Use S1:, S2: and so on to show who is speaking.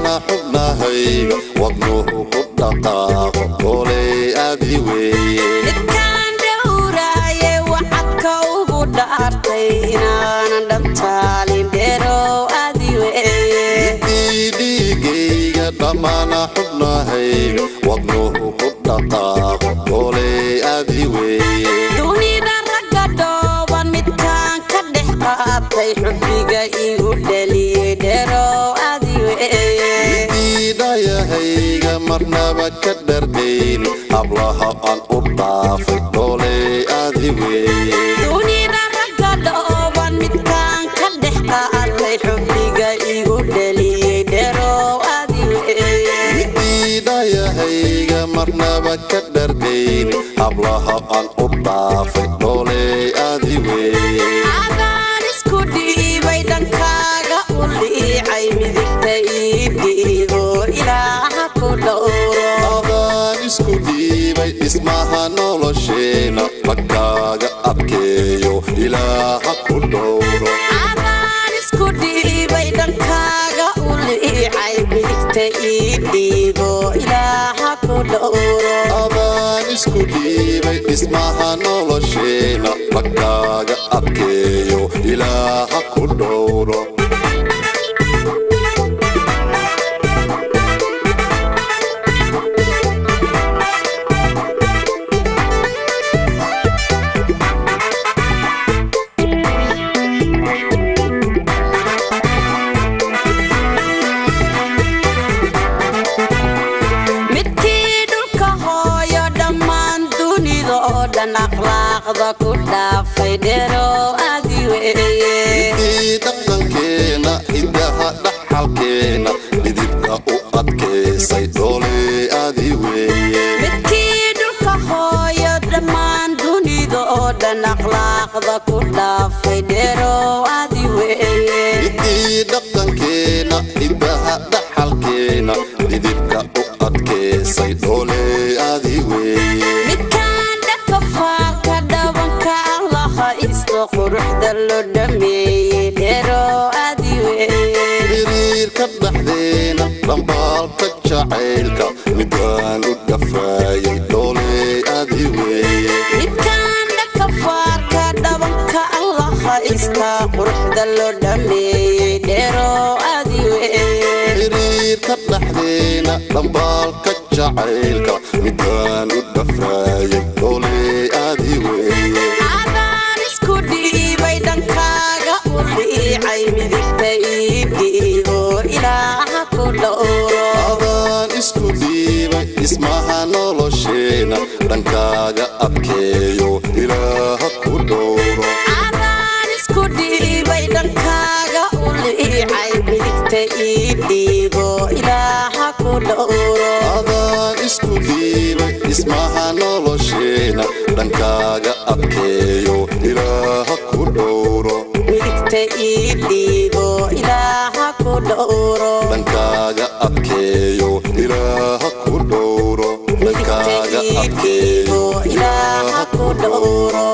S1: dhammaana xubnahayga wadnuhu ku dhaqaaqo kolay adi weeye
S2: midkaan dhowraaye wacadka ugu dhaartay inaanan dhabtaalin dheerow adi weeye
S1: dhiigayga dhammaana xubnahayga wadnuhu ku dhaqaaqo kolay adi weeye
S2: dunida ragga dhooban midkaan ka dhex qaatay xubbiga igu dhaliyey dheerow adi weeye
S1: diidayahayga marnaba ka dhargayn hablaha aan u dhaafay kolay adi weeye
S2: dunida ragga dhooban midkaan ka dhex qaatay xubbiga igu dhaliyey dheerow adi weeye
S1: diidayahayga marnaba ka dhargayn hablaha aan u dhaafay kolay adi weeye
S2: adaan isku dhiibay dhankaaga u liicay midigta ii dhiibo ilaaha ku dhowro
S1: adaan isku dhiibay dhismaha nolosheena dhankaaga adkeeyo ilaaha ku dhowro
S2: adaan isku dhiibay dhankaaga u liicay midigta ii dhiibo ilaaha ku dhowro
S1: adaan isku dhiibay dhismaha nolosheena dhankaaga adkeeyo ilaaha ku dhowro
S2: midkii dhulka hooyo dhammaan dunida oo dhan akhlaaqda ku dhaafay dheerow adi weeye
S1: dhaqankeena hidaha dhaxalkeena dhidibka u adkaysay kolay adi weeye
S2: midkii dhulka hooyo dhammaan dunida oo dhan akhlaaqda ku dhaafay dheerow adi weeye
S1: dhaqankeena hidaha dhaxalkeena dhidibka u adkaysay kolay adi weeye
S2: midkaan dhanka faaka dhabanka allaha isto quruxda loo dhameeyey dheerow adi weeye
S1: xiriirka dhexdeena dhambaalka jacaylka midaan u dhafaayay kolay adi weeye
S2: midkaan dhanka faaka dhabanka allaha ista quruxda loo dhameeyey dheerow adi weeye
S1: xiriirka dhexdeena dhambaalka jacaylka midaan u dhafaayay kolay adi weeye
S2: adaan isku dhiibay dhankaaga u liicay midigta ii dhiibo ilaaha ku dhowro
S1: adaan isku dhiibay dhismaha nolosheena dhankaaga adkeeyo ilaaha ku dhowro
S2: adaan isku dhiibay dhankaaga u liicay midigta ii dhiibo ilaaha ku dhowro
S1: adaan isku dhiibay dhismaha nolosheena dhankaaga adkeeyo ilaaha ku dhowro
S2: midigta ii dhiibo ilaaha ku dhowro
S1: dhankaaga adkeeyo ilaaha ku dhowro
S2: midigta
S1: dhankaaga
S2: ii
S1: adkeeyo
S2: dhiibo ilaaha ku dhowro